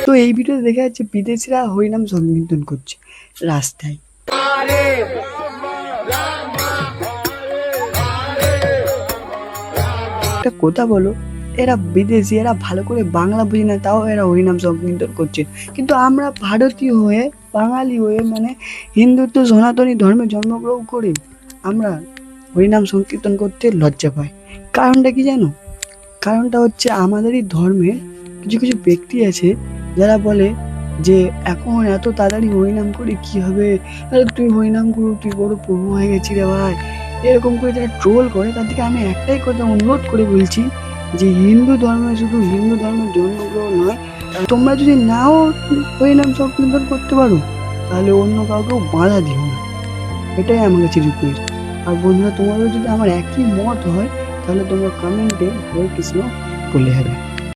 তো এই ভিডিওতে দেখা যাচ্ছে বিদেশিরা হরিনাম সংকীর্তন করছে রাস্তায়। একটা কথা বলো, এরা বিদেশি, এরা ভালো করে বাংলা বুঝে না, তাও এরা হরিনাম সংকীর্তন করছে। কিন্তু আমরা ভারতীয় হয়ে, বাঙালি হয়ে, মানে হিন্দুত্ব সনাতনী ধর্মে জন্মগ্রহণ করে আমরা হরিনাম সংকীর্তন করতে লজ্জা পাই। কারণটা কি জানো? কারণটা হচ্ছে আমাদেরই ধর্মের কিছু কিছু ব্যক্তি আছে যারা বলে যে এখন এত তাড়াতাড়ি হরিনাম করে কি হবে, আরে তুই হরিনাম করু, তুই বড় প্রভু হয়ে গেছি রে ভাই, এরকম করে যারা ট্রোল করে তাদেরকে আমি একটাই কথা অনুরোধ করে বলছি যে হিন্দু ধর্মে শুধু হিন্দু ধর্মের জন্মগ্রহণ নয়, তোমরা যদি নাও হরিনাম সংকীর্তন করতে পারো তাহলে অন্য কাউকেও বাধা দিও না, এটাই আমার কাছে রিকোয়েস্ট। আর বন্ধুরা, তোমারও যদি আমার একই মত হয় তাহলে তোমরা কমেন্টে হরে কৃষ্ণ বলে হবে।